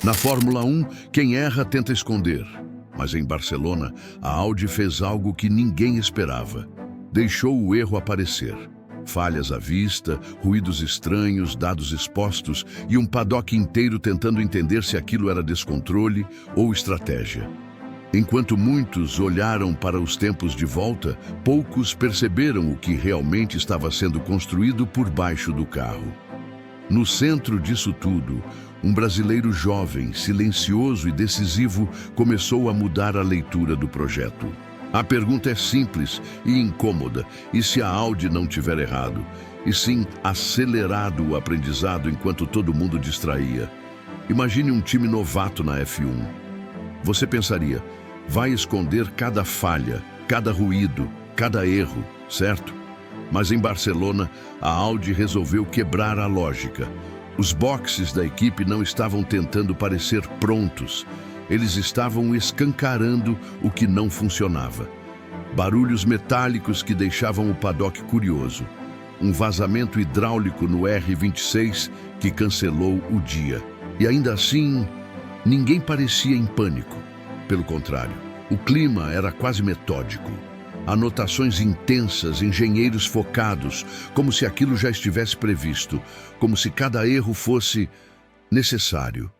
Na Fórmula 1, quem erra tenta esconder. Mas em Barcelona, a Audi fez algo que ninguém esperava. Deixou o erro aparecer. Falhas à vista, ruídos estranhos, dados expostos e um paddock inteiro tentando entender se aquilo era descontrole ou estratégia. Enquanto muitos olharam para os tempos de volta, poucos perceberam o que realmente estava sendo construído por baixo do carro. No centro disso tudo, um brasileiro jovem, silencioso e decisivo começou a mudar a leitura do projeto. A pergunta é simples e incômoda, e se a Audi não tiver errado, e sim acelerado o aprendizado enquanto todo mundo distraía? Imagine um time novato na F1. Você pensaria, vai esconder cada falha, cada ruído, cada erro, certo? Mas em Barcelona, a Audi resolveu quebrar a lógica. Os boxes da equipe não estavam tentando parecer prontos. Eles estavam escancarando o que não funcionava. Barulhos metálicos que deixavam o paddock curioso. Um vazamento hidráulico no R26 que cancelou o dia. E ainda assim, ninguém parecia em pânico. Pelo contrário, o clima era quase metódico. Anotações intensas, engenheiros focados, como se aquilo já estivesse previsto, como se cada erro fosse necessário.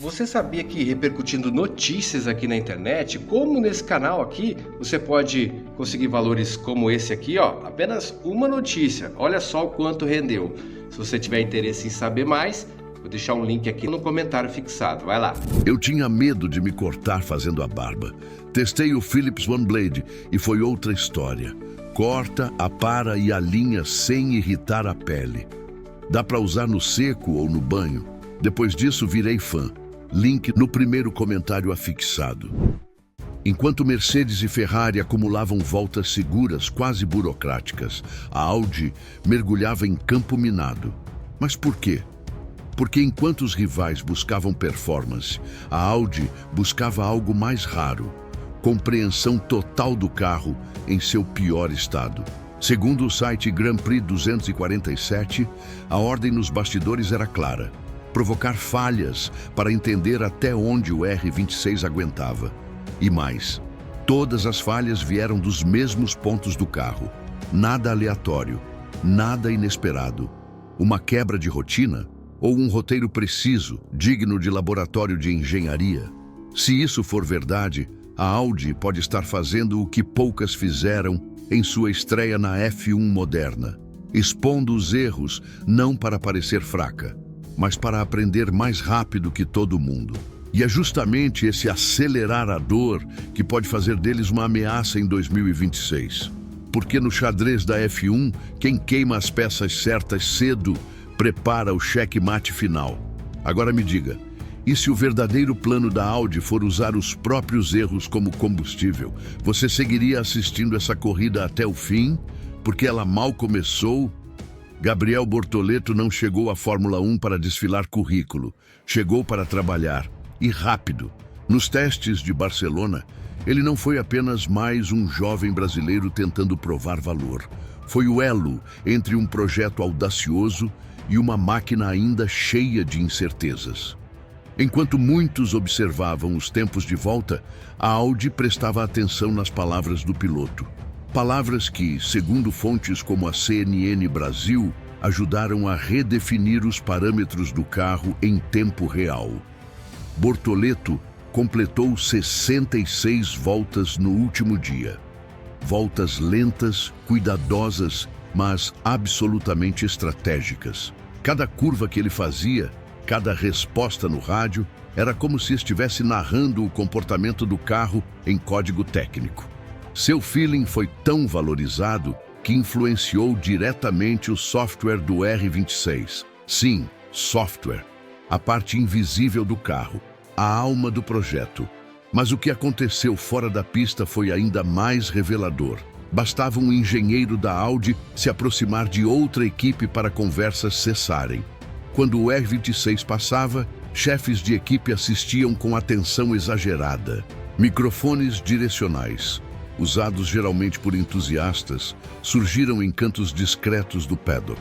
Você sabia que repercutindo notícias aqui na internet, como nesse canal aqui, você pode conseguir valores como esse aqui, ó, apenas uma notícia. Olha só o quanto rendeu. Se você tiver interesse em saber mais, vou deixar um link aqui no comentário fixado. Vai lá. Eu tinha medo de me cortar fazendo a barba. Testei o Philips One Blade e foi outra história. Corta, apara e alinha sem irritar a pele. Dá para usar no seco ou no banho. Depois disso, virei fã. Link no primeiro comentário afixado. Enquanto Mercedes e Ferrari acumulavam voltas seguras, quase burocráticas, a Audi mergulhava em campo minado. Mas por quê? Porque enquanto os rivais buscavam performance, a Audi buscava algo mais raro: compreensão total do carro em seu pior estado. Segundo o site Grand Prix 247, a ordem nos bastidores era clara: provocar falhas para entender até onde o R26 aguentava. E mais, todas as falhas vieram dos mesmos pontos do carro. Nada aleatório, nada inesperado. Uma quebra de rotina ou um roteiro preciso, digno de laboratório de engenharia. Se isso for verdade, a Audi pode estar fazendo o que poucas fizeram em sua estreia na F1 moderna, expondo os erros não para parecer fraca, mas para aprender mais rápido que todo mundo. E é justamente esse acelerar a dor que pode fazer deles uma ameaça em 2026. Porque no xadrez da F1, quem queima as peças certas cedo prepara o checkmate final. Agora me diga, e se o verdadeiro plano da Audi for usar os próprios erros como combustível, você seguiria assistindo essa corrida até o fim? Porque ela mal começou? Gabriel Bortoleto não chegou à Fórmula 1 para desfilar currículo. Chegou para trabalhar. E rápido. Nos testes de Barcelona, ele não foi apenas mais um jovem brasileiro tentando provar valor. Foi o elo entre um projeto audacioso e uma máquina ainda cheia de incertezas. Enquanto muitos observavam os tempos de volta, a Audi prestava atenção nas palavras do piloto. Palavras que, segundo fontes como a CNN Brasil, ajudaram a redefinir os parâmetros do carro em tempo real. Bortoleto completou 66 voltas no último dia. Voltas lentas, cuidadosas, mas absolutamente estratégicas. Cada curva que ele fazia, cada resposta no rádio, era como se estivesse narrando o comportamento do carro em código técnico. Seu feeling foi tão valorizado que influenciou diretamente o software do R26. Sim, software. A parte invisível do carro, a alma do projeto. Mas o que aconteceu fora da pista foi ainda mais revelador. Bastava um engenheiro da Audi se aproximar de outra equipe para conversas cessarem. Quando o R26 passava, chefes de equipe assistiam com atenção exagerada. Microfones direcionais, usados geralmente por entusiastas, surgiram em cantos discretos do paddock.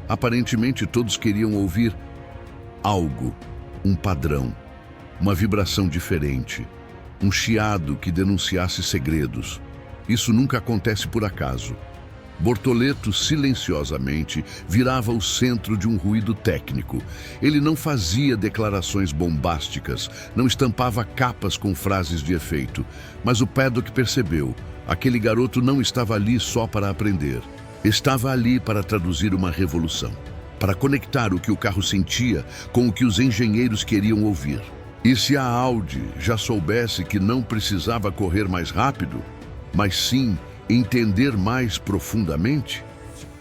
Aparentemente todos queriam ouvir: algo, um padrão, uma vibração diferente, um chiado que denunciasse segredos. Isso nunca acontece por acaso. Bortoleto silenciosamente virava o centro de um ruído técnico. Ele não fazia declarações bombásticas, não estampava capas com frases de efeito. Mas o Paddock percebeu, aquele garoto não estava ali só para aprender. Estava ali para traduzir uma revolução, para conectar o que o carro sentia com o que os engenheiros queriam ouvir. E se a Audi já soubesse que não precisava correr mais rápido, mas sim entender mais profundamente?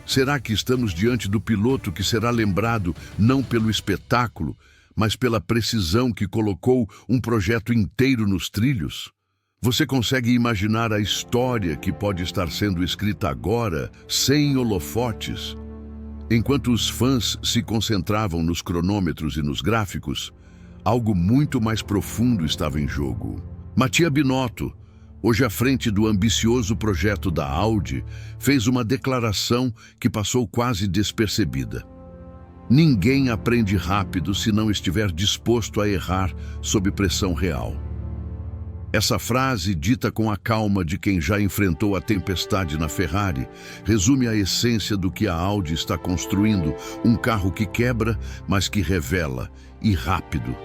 Será que estamos diante do piloto que será lembrado não pelo espetáculo, mas pela precisão que colocou um projeto inteiro nos trilhos? Você consegue imaginar a história que pode estar sendo escrita agora, sem holofotes? Enquanto os fãs se concentravam nos cronômetros e nos gráficos, algo muito mais profundo estava em jogo. Mattia Binotto, hoje à frente do ambicioso projeto da Audi, fez uma declaração que passou quase despercebida. Ninguém aprende rápido se não estiver disposto a errar sob pressão real. Essa frase, dita com a calma de quem já enfrentou a tempestade na Ferrari, resume a essência do que a Audi está construindo, um carro que quebra, mas que revela, e rápido.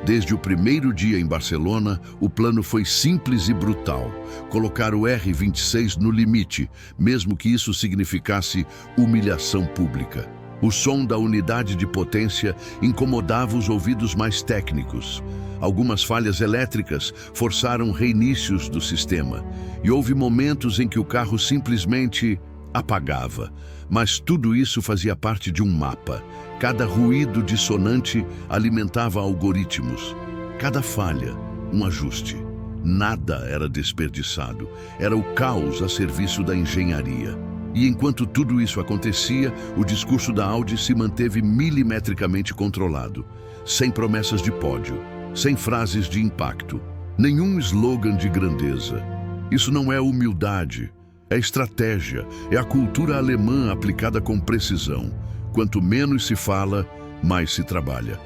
Desde o primeiro dia em Barcelona, o plano foi simples e brutal: colocar o R26 no limite, mesmo que isso significasse humilhação pública. O som da unidade de potência incomodava os ouvidos mais técnicos. Algumas falhas elétricas forçaram reinícios do sistema, e houve momentos em que o carro simplesmente apagava. Mas tudo isso fazia parte de um mapa. Cada ruído dissonante alimentava algoritmos. Cada falha, um ajuste. Nada era desperdiçado. Era o caos a serviço da engenharia. E enquanto tudo isso acontecia, o discurso da Audi se manteve milimetricamente controlado. Sem promessas de pódio, sem frases de impacto, nenhum slogan de grandeza. Isso não é humildade, é estratégia, é a cultura alemã aplicada com precisão. Quanto menos se fala, mais se trabalha.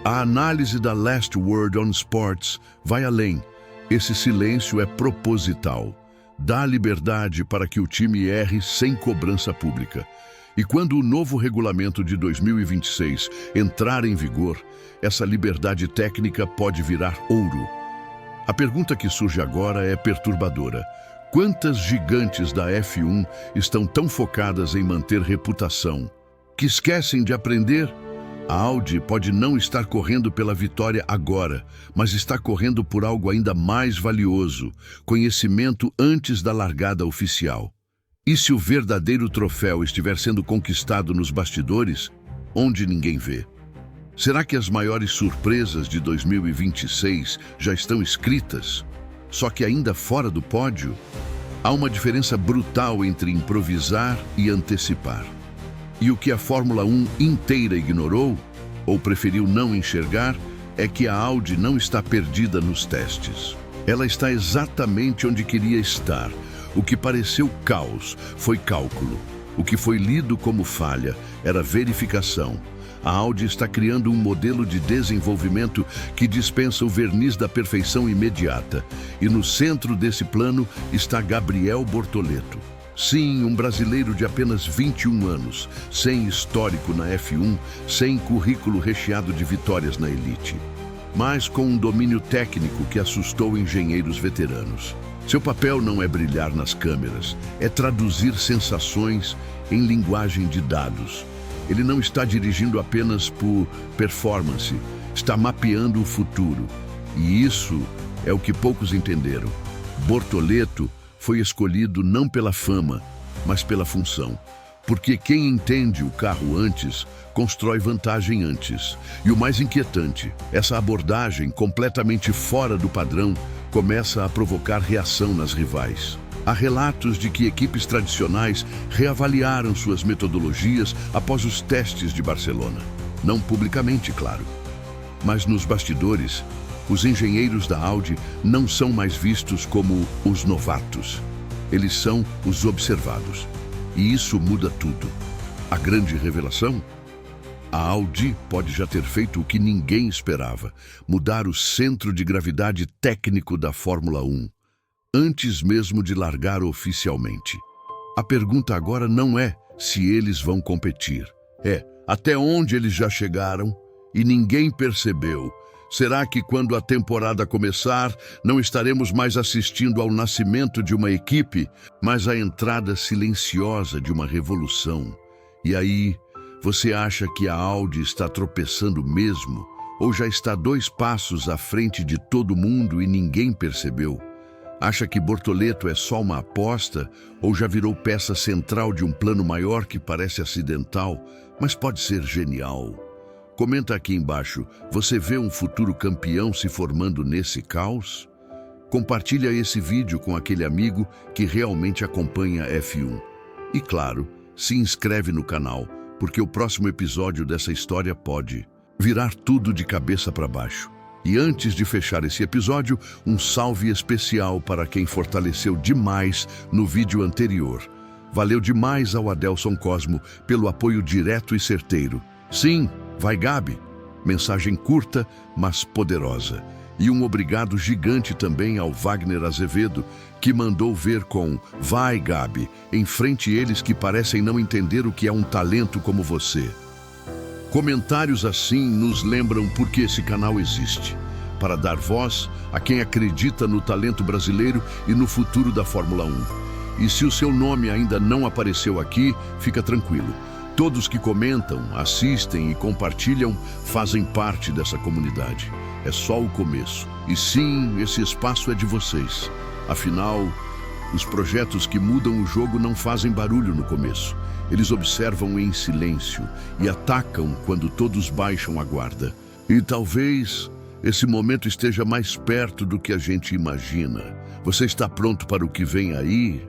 A análise da Last Word on Sports vai além. Esse silêncio é proposital. Dá liberdade para que o time erre sem cobrança pública. E quando o novo regulamento de 2026 entrar em vigor, essa liberdade técnica pode virar ouro. A pergunta que surge agora é perturbadora. Quantas gigantes da F1 estão tão focadas em manter reputação que esquecem de aprender? A Audi pode não estar correndo pela vitória agora, mas está correndo por algo ainda mais valioso: conhecimento antes da largada oficial. E se o verdadeiro troféu estiver sendo conquistado nos bastidores, onde ninguém vê? Será que as maiores surpresas de 2026 já estão escritas, só que ainda fora do pódio? Há uma diferença brutal entre improvisar e antecipar. E o que a Fórmula 1 inteira ignorou, ou preferiu não enxergar, é que a Audi não está perdida nos testes. Ela está exatamente onde queria estar. O que pareceu caos foi cálculo. O que foi lido como falha era verificação. A Audi está criando um modelo de desenvolvimento que dispensa o verniz da perfeição imediata. E no centro desse plano está Gabriel Bortoleto. Sim, um brasileiro de apenas 21 anos, sem histórico na F1, sem currículo recheado de vitórias na elite, mas com um domínio técnico que assustou engenheiros veteranos. Seu papel não é brilhar nas câmeras, é traduzir sensações em linguagem de dados. Ele não está dirigindo apenas por performance, está mapeando o futuro. E isso é o que poucos entenderam. Bortoleto foi escolhido não pela fama, mas pela função. Porque quem entende o carro antes, constrói vantagem antes. E o mais inquietante, essa abordagem completamente fora do padrão começa a provocar reação nas rivais. Há relatos de que equipes tradicionais reavaliaram suas metodologias após os testes de Barcelona. Não publicamente, claro. Mas nos bastidores, os engenheiros da Audi não são mais vistos como os novatos. Eles são os observados. E isso muda tudo. A grande revelação? A Audi pode já ter feito o que ninguém esperava: mudar o centro de gravidade técnico da Fórmula 1, antes mesmo de largar oficialmente. A pergunta agora não é se eles vão competir, é até onde eles já chegaram e ninguém percebeu. Será que quando a temporada começar, não estaremos mais assistindo ao nascimento de uma equipe, mas à entrada silenciosa de uma revolução? E aí, você acha que a Audi está tropeçando mesmo? Ou já está 2 passos à frente de todo mundo e ninguém percebeu? Acha que Bortoleto é só uma aposta ou já virou peça central de um plano maior que parece acidental, mas pode ser genial? Comenta aqui embaixo, você vê um futuro campeão se formando nesse caos? Compartilha esse vídeo com aquele amigo que realmente acompanha F1. E claro, se inscreve no canal, porque o próximo episódio dessa história pode virar tudo de cabeça para baixo. E antes de fechar esse episódio, um salve especial para quem fortaleceu demais no vídeo anterior. Valeu demais ao Adelson Cosmo pelo apoio direto e certeiro. Sim, vai Gabi! Mensagem curta, mas poderosa. E um obrigado gigante também ao Wagner Azevedo, que mandou ver com "Vai Gabi", em frente eles que parecem não entender o que é um talento como você. Comentários assim nos lembram por que esse canal existe. Para dar voz a quem acredita no talento brasileiro e no futuro da Fórmula 1. E se o seu nome ainda não apareceu aqui, fica tranquilo. Todos que comentam, assistem e compartilham fazem parte dessa comunidade. É só o começo. E sim, esse espaço é de vocês. Afinal, os projetos que mudam o jogo não fazem barulho no começo. Eles observam em silêncio e atacam quando todos baixam a guarda. E talvez esse momento esteja mais perto do que a gente imagina. Você está pronto para o que vem aí?